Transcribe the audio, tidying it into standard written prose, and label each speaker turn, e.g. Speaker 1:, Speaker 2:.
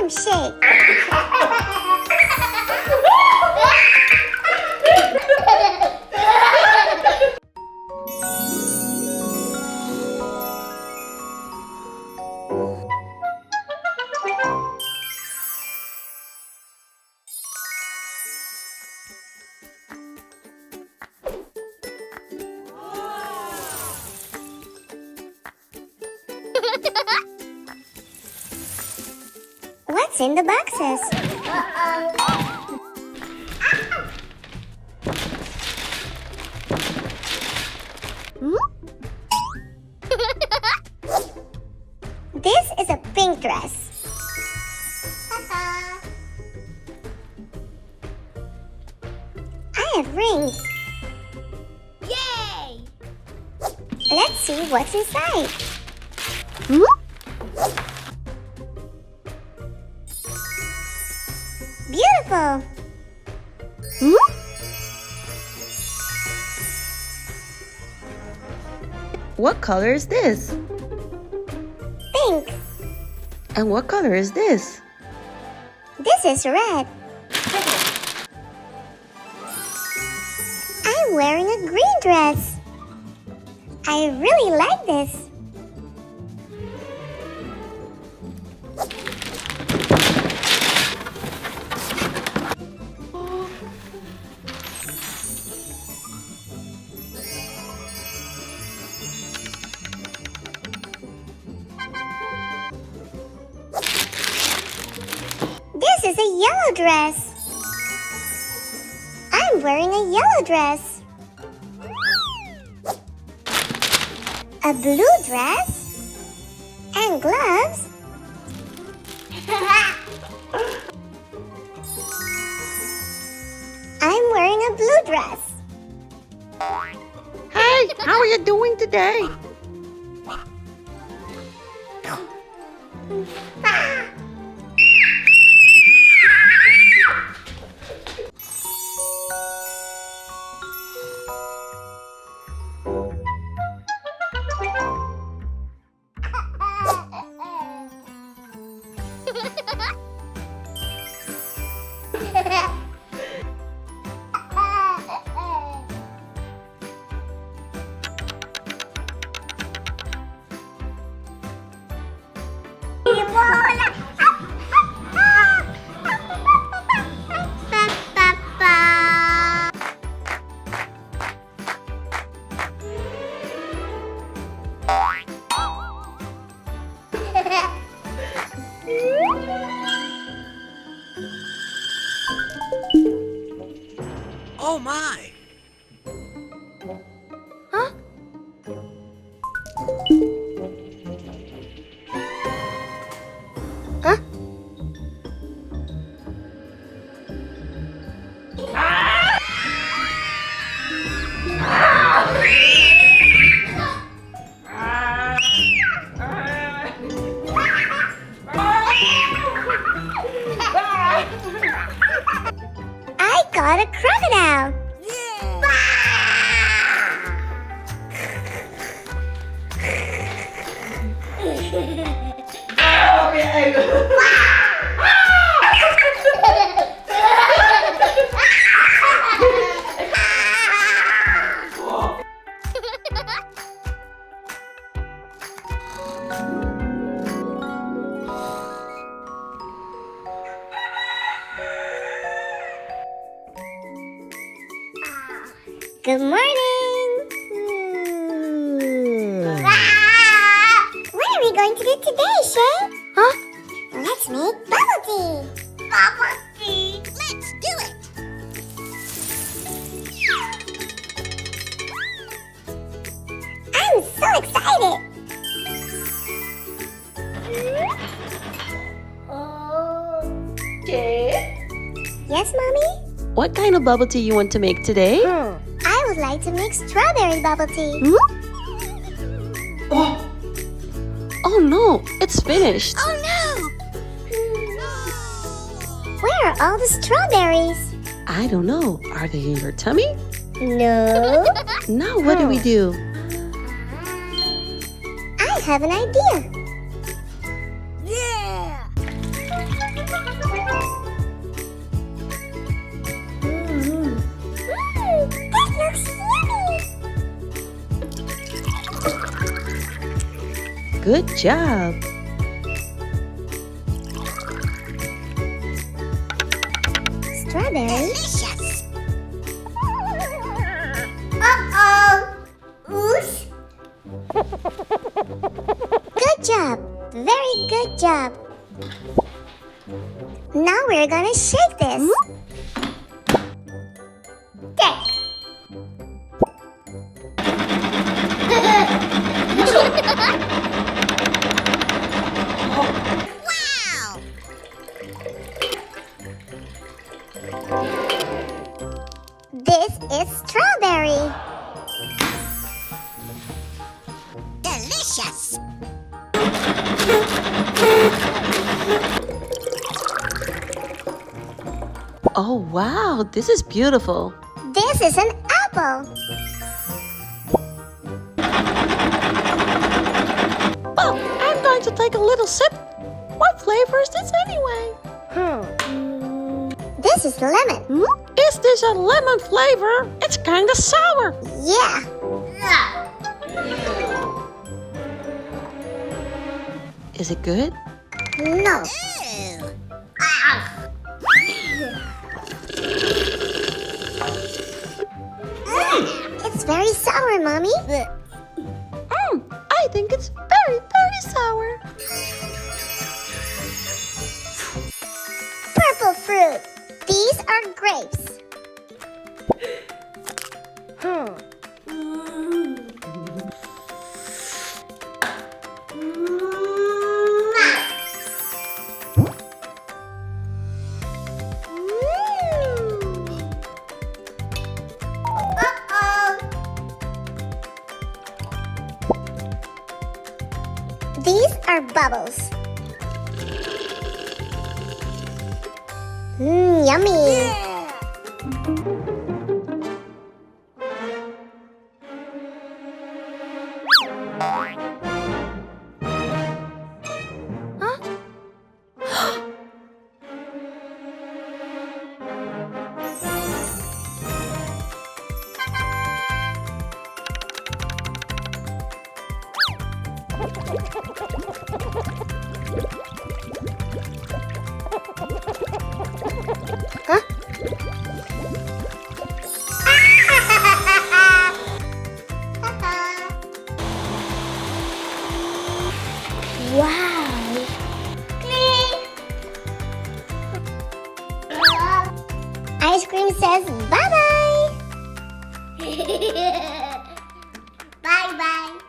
Speaker 1: I'm Shay. What's in the boxes? This is a pink dress. I have rings.
Speaker 2: Yay!
Speaker 1: Let's see what's inside. Beautiful!
Speaker 3: What color is this?
Speaker 1: Pink.
Speaker 3: And what color is this?
Speaker 1: This is red. I'm wearing a green dress. I really like this. This is a yellow dress. I'm wearing a yellow dress. A blue dress and gloves. I'm wearing a blue dress.
Speaker 3: Hey, how are you doing today?
Speaker 4: Oh my!
Speaker 3: Huh? Huh?
Speaker 1: I got a crocodile. Good morning. What are we going to do today, Shay?
Speaker 3: Huh?
Speaker 1: Let's make bubble tea.
Speaker 2: Bubble tea! Let's do it!
Speaker 1: I'm so excited.
Speaker 2: Shay?
Speaker 1: Yes, Mommy?
Speaker 3: What kind of bubble tea you want to make today?
Speaker 1: I would like to make strawberry bubble tea.
Speaker 3: Oh no, it's finished.
Speaker 2: Oh no!
Speaker 1: Where are all the strawberries?
Speaker 3: I don't know. Are they in your tummy?
Speaker 1: No.
Speaker 3: Now what do we do?
Speaker 1: I have an idea.
Speaker 2: Yeah!
Speaker 3: Good job.
Speaker 1: Strawberry.
Speaker 2: Delicious. Uh-oh. Oosh.
Speaker 1: Good job. Very good job. Now we're gonna shake this.
Speaker 2: Deck. Wow.
Speaker 1: This is strawberry.
Speaker 2: Delicious.
Speaker 3: Oh, wow. This is beautiful.
Speaker 1: This is an apple.
Speaker 3: Well, I'm going to take a little sip. What flavor is this anyway?
Speaker 1: This is lemon.
Speaker 3: Is this a lemon flavor? It's kind of sour.
Speaker 1: Yeah.
Speaker 3: Is it good?
Speaker 1: No.
Speaker 2: Ew.
Speaker 1: It's very sour, Mommy.
Speaker 3: I think it's very, very sour.
Speaker 1: Purple fruit. These are grapes.
Speaker 2: Uh-oh.
Speaker 1: These are bubbles. Yummy. Wow. Ice cream says bye-bye.
Speaker 2: Bye-bye.